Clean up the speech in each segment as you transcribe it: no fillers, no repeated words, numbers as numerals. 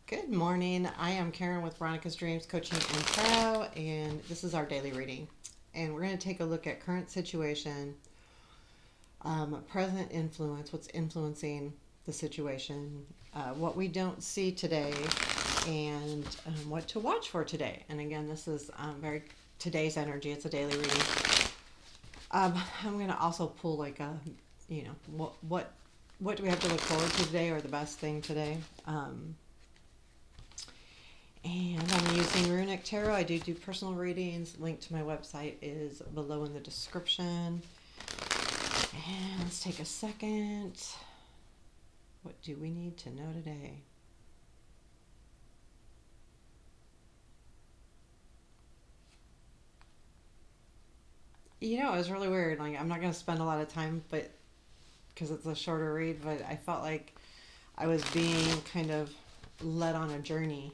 Good morning. I am Karen with Veronica's Dreams Coaching and Tarot, and this is our daily reading. And we're going to take a look at current situation, present influence, what's influencing the situation, what we don't see today, and what to watch for today. And again, this is very today's energy. It's a daily reading. I'm going to also pull like a, what do we have to look forward to today, or the best thing today. And I'm using Runik Tarot. I do personal readings. Link to my website is below in the description. And let's take a second. What do we need to know today? It was really weird. Like, I'm not going to spend a lot of time, but because it's a shorter read, but I felt like I was being kind of led on a journey.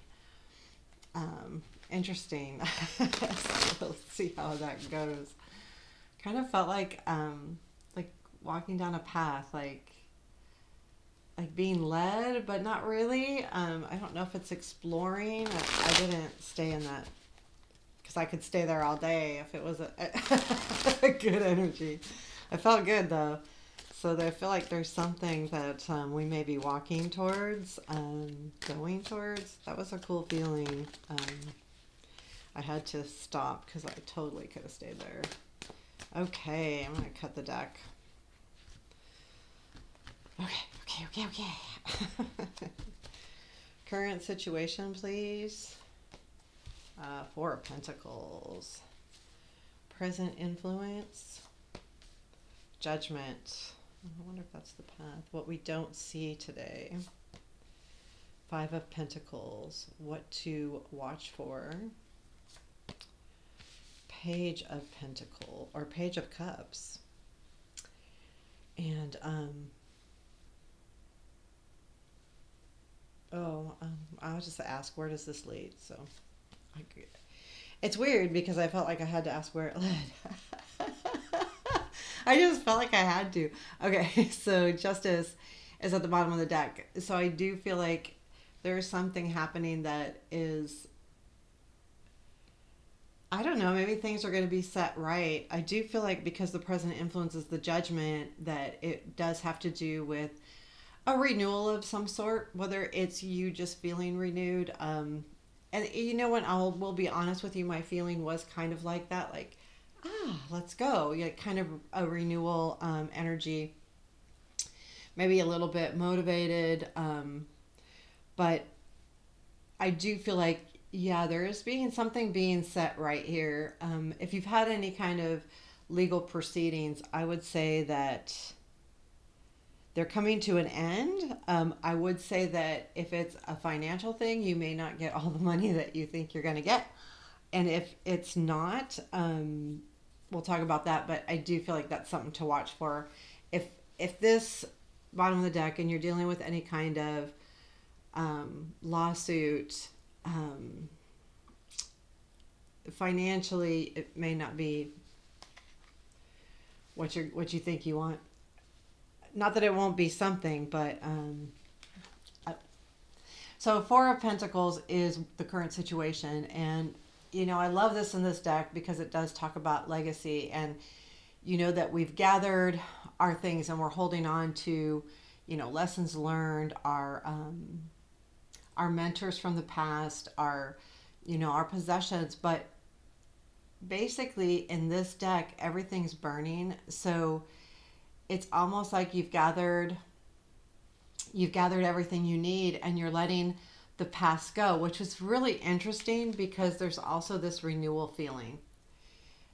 Interesting. So let's see how that goes. Kind of felt like walking down a path, like being led, but not really. I don't know if it's exploring. I didn't stay in that because I could stay there all day if it was a good energy. I felt good though. So I feel like there's something that we may be walking towards, going towards. That was a cool feeling. I had to stop because I totally could have stayed there. Okay, I'm going to cut the deck. Okay. Current situation, please. Four of Pentacles. Present influence. Judgment. I wonder if that's the path. What we don't see today. Five of Pentacles. What to watch for. Page of Pentacles, or Page of Cups. And I'll just ask, where does this lead? So it's weird because I felt like I had to ask where it led. I just felt like I had to. Okay, so Justice is at the bottom of the deck. So I do feel like there's something happening that is, I don't know, maybe things are going to be set right. I do feel like because the present influences the Judgment, that it does have to do with a renewal of some sort, whether it's you just feeling renewed. And you know what? Will be honest with you. My feeling was kind of like that, like, let's go. Yeah, kind of a renewal energy. Maybe a little bit motivated, but I do feel like, yeah, there is being something being set right here. If you've had any kind of legal proceedings, I would say that they're coming to an end. I would say that if it's a financial thing, you may not get all the money that you think you're going to get. And if it's not, we'll talk about that. But I do feel like that's something to watch for. If this bottom of the deck and you're dealing with any kind of lawsuit, financially, it may not be what you think you want. Not that it won't be something, but so Four of Pentacles is the current situation, and I love this in this deck because it does talk about legacy, and that we've gathered our things and we're holding on to, lessons learned, our mentors from the past, our possessions, but basically in this deck everything's burning. So it's almost like you've gathered everything you need and you're letting the past go, which is really interesting because there's also this renewal feeling.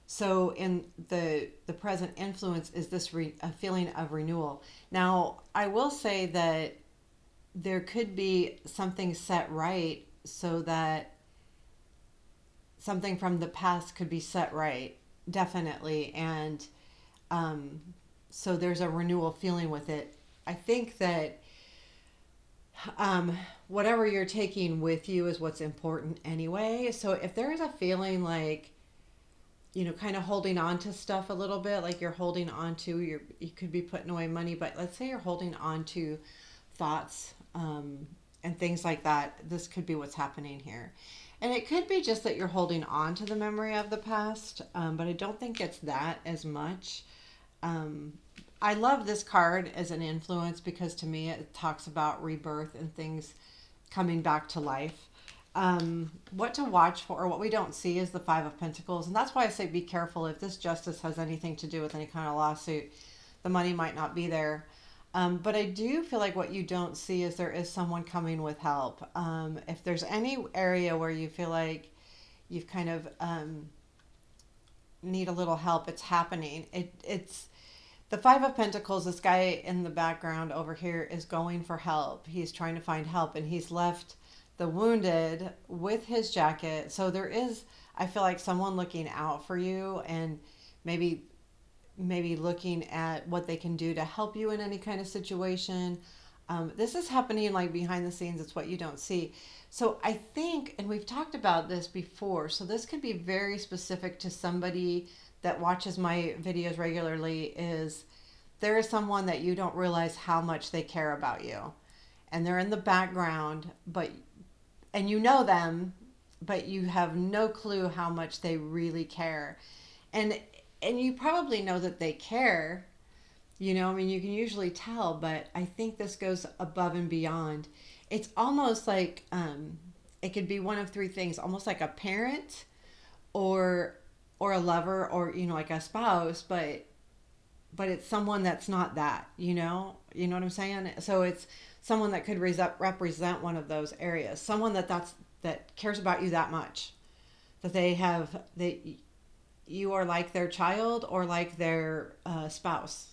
So in the present influence is this a feeling of renewal. Now, I will say that there could be something set right so that something from the past could be set right, definitely. And so there's a renewal feeling with it. I think that whatever you're taking with you is what's important anyway. So if there is a feeling like, kind of holding on to stuff a little bit, like you're holding on to, you could be putting away money, but let's say you're holding on to thoughts, and things like that. This could be what's happening here. And it could be just that you're holding on to the memory of the past, but I don't think it's that as much. Um, I love this card as an influence because to me it talks about rebirth and things coming back to life. What to watch for, or what we don't see, is the Five of Pentacles. And that's why I say be careful if this justice has anything to do with any kind of lawsuit. The money might not be there. But I do feel like what you don't see is there is someone coming with help. If there's any area where you feel like you've kind of need a little help, it's happening. It's the Five of Pentacles. This guy in the background over here is going for help. He's trying to find help, and he's left the wounded with his jacket. So there is, I feel like, someone looking out for you, and maybe looking at what they can do to help you in any kind of situation. This is happening like behind the scenes. It's what you don't see. So I think, and we've talked about this before, so this could be very specific to somebody that watches my videos regularly, is there is someone that you don't realize how much they care about you. And they're in the background, and you know them, but you have no clue how much they really care. And you probably know that they care, I mean, you can usually tell, but I think this goes above and beyond. It's almost like it could be one of three things, almost like a parent or a lover, or like a spouse, but it's someone that's not that, you know what I'm saying? So it's someone that could represent one of those areas, someone that cares about you that much, that you are like their child or like their spouse.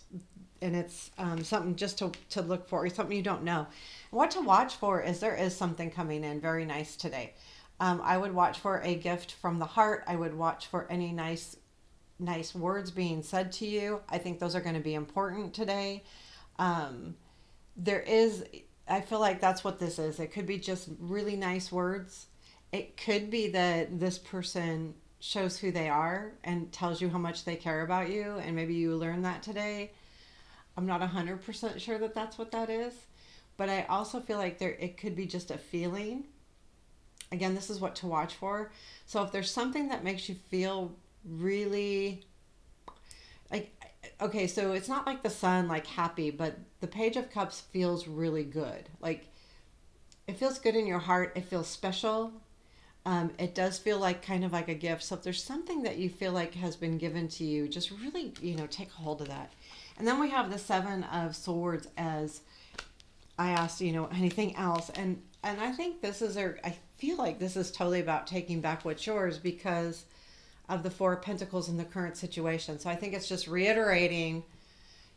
And it's something just to look for, something you don't know. What to watch for is there is something coming in very nice today. I would watch for a gift from the heart. I would watch for any nice words being said to you. I think those are going to be important today. There is, I feel like that's what this is. It could be just really nice words. It could be that this person shows who they are and tells you how much they care about you, and maybe you learn that today. I'm not 100% sure that that's what that is, but I also feel like it could be just a feeling. Again, this is what to watch for. So if there's something that makes you feel really like, okay, so it's not like the sun, like happy, but the Page of Cups feels really good. Like, it feels good in your heart. It feels special. It does feel like kind of like a gift. So if there's something that you feel like has been given to you, just really, take a hold of that. And then we have the Seven of Swords, as I asked, anything else. And I think I feel like this is totally about taking back what's yours because of the Four of Pentacles in the current situation. So I think it's just reiterating,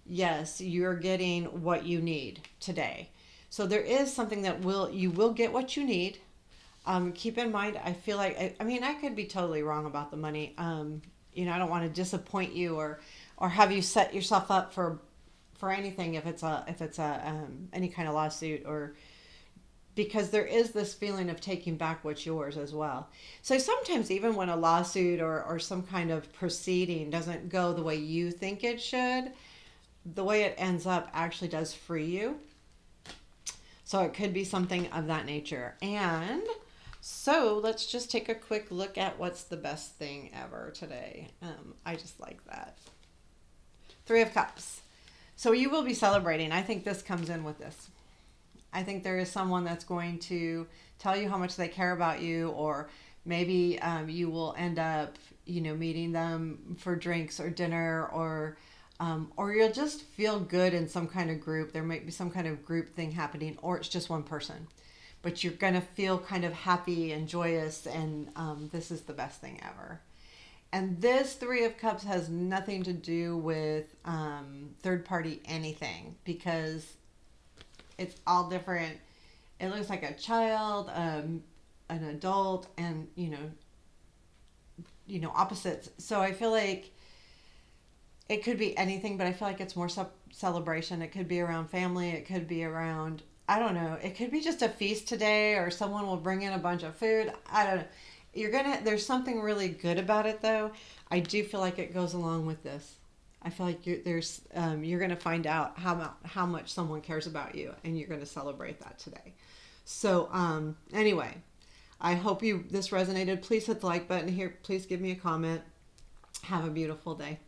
yes, you're getting what you need today. So there is something that you will get what you need. Keep in mind, I feel like, I mean, I could be totally wrong about the money. I don't want to disappoint you or have you set yourself up for anything if it's any kind of lawsuit, or because there is this feeling of taking back what's yours as well. So sometimes even when a lawsuit or some kind of proceeding doesn't go the way you think it should, the way it ends up actually does free you. So it could be something of that nature. And so let's just take a quick look at what's the best thing ever today. I just like that. Three of Cups. So you will be celebrating. I think this comes in with this. I think there is someone that's going to tell you how much they care about you, or maybe you will end up, meeting them for drinks or dinner, or you'll just feel good in some kind of group. There might be some kind of group thing happening, or it's just one person. But you're going to feel kind of happy and joyous, and this is the best thing ever. And this Three of Cups has nothing to do with third party anything, because it's all different. It looks like a child, an adult, and, opposites. So I feel like it could be anything, but I feel like it's more celebration. It could be around family. It could be around, I don't know. It could be just a feast today, or someone will bring in a bunch of food. I don't know. There's something really good about it, though. I do feel like it goes along with this. I feel like you're going to find out how much someone cares about you, and you're going to celebrate that today. So, anyway, I hope you this resonated. Please hit the like button here. Please give me a comment. Have a beautiful day.